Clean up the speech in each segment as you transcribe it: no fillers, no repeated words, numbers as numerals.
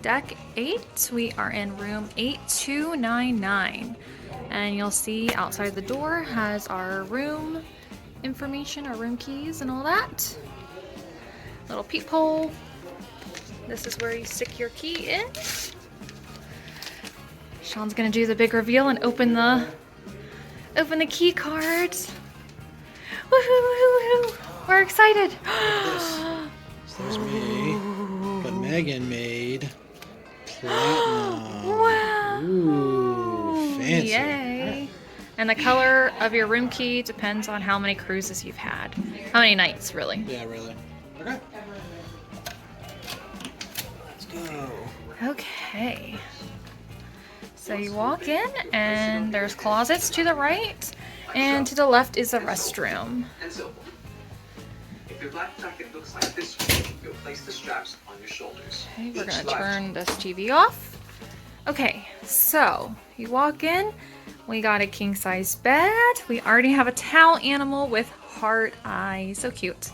Deck 8. We are in room 8299. And you'll see outside the door has our room information, our room keys and all that. Little peephole. This is where you stick your key in. Sean's gonna do the big reveal and open the key cards. Woohoo, woohoo, woohoo. We're excited. This is me, but Megan made platinum. Wow. Ooh, fancy. Yay. And the color of your room key depends on how many cruises you've had. How many nights, really. Yeah, really. Okay. Let's go. Okay. So you walk in and there's closets to the right, and to the left is a restroom. And so, if your black jacket looks like this, you'll place the straps on your shoulders. Okay, we're gonna turn this TV off. Okay, so you walk in, we got a king size bed. We already have a towel animal with heart eyes, so cute.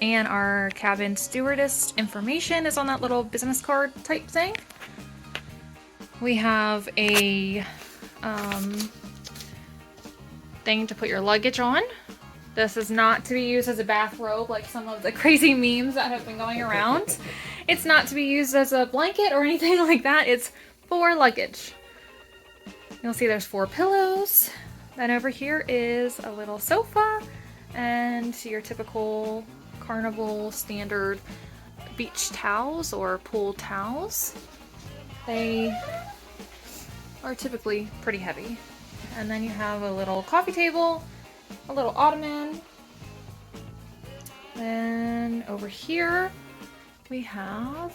And our cabin stewardess information is on that little business card type thing. We have a thing to put your luggage on. This is not to be used as a bathrobe like some of the crazy memes that have been going around. It's not to be used as a blanket or anything like that. It's for luggage. You'll see there's 4 pillows. Then over here is a little sofa and your typical Carnival standard beach towels or pool towels. They are typically pretty heavy. And then you have a little coffee table, a little ottoman. Then over here we have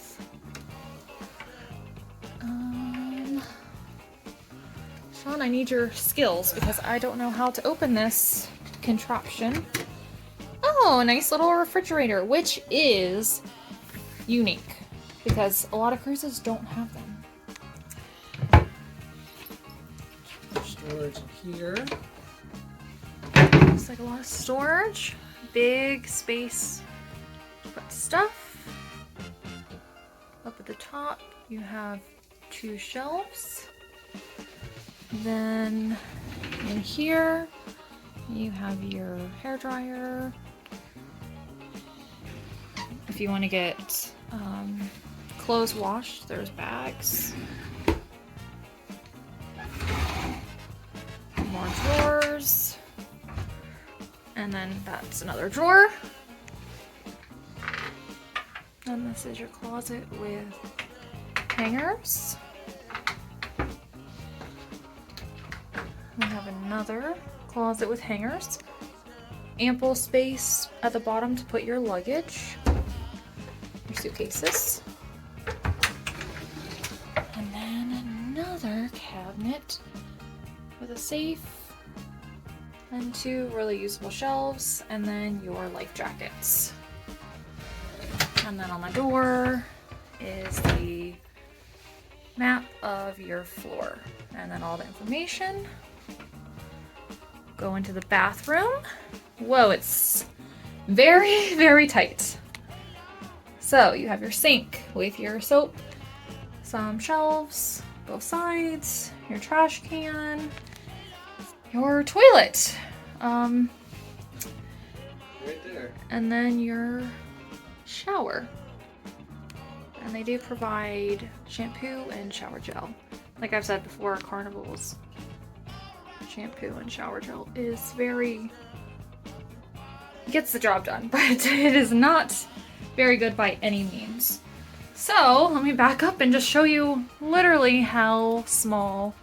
Sean, I need your skills because I don't know how to open this contraption. Oh, a nice little refrigerator, which is unique because a lot of cruises don't have them. Storage here. Looks like a lot of storage. Big space to put stuff. Up at the top, you have 2 shelves. Then in here, you have your hairdryer. If you want to get clothes washed, there's bags. More drawers. And then that's another drawer. And this is your closet with hangers. We have another closet with hangers. Ample space at the bottom to put your luggage, your suitcases. And then another cabinet with a safe and 2 really usable shelves, and then your life jackets. And then on the door is the map of your floor, and then all the information. Go into the bathroom. Whoa, it's very, very tight. So you have your sink with your soap, some shelves, both sides, your trash can, your toilet, Right there. and then your shower. And they do provide shampoo and shower gel. Like I've said before, Carnival's shampoo and shower gel is gets the job done, but it is not very good by any means. So let me back up and just show you literally how small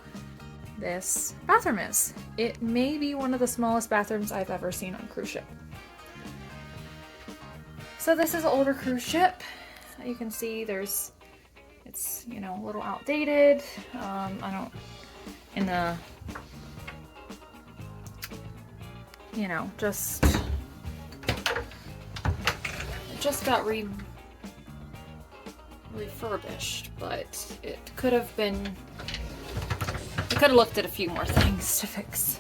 this bathroom is. It may be one of the smallest bathrooms I've ever seen on a cruise ship. So this is an older cruise ship. You can see it's, you know, a little outdated. You know, just got refurbished, but it could have looked at a few more things to fix.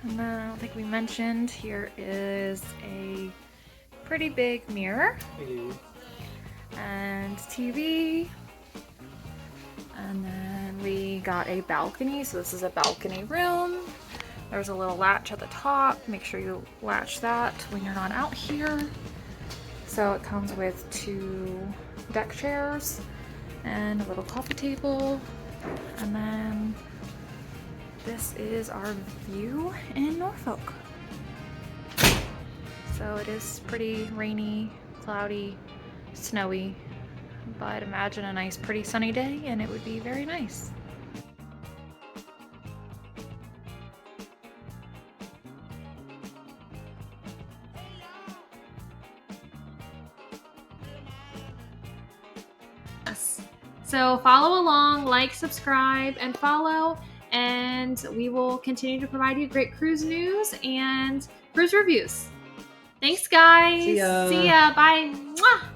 And then I don't think we mentioned, here is a pretty big mirror and TV. And then we got a balcony. So this is a balcony room. There's a little latch at the top. Make sure you latch that when you're not out here. So it comes with 2 deck chairs and a little coffee table. And then this is our view in Norfolk. So it is pretty rainy, cloudy, snowy, but imagine a nice pretty sunny day and it would be very nice. So follow along, like, subscribe, and follow, and we will continue to provide you great cruise news and cruise reviews. Thanks, guys. See ya. See ya. Bye. Mwah!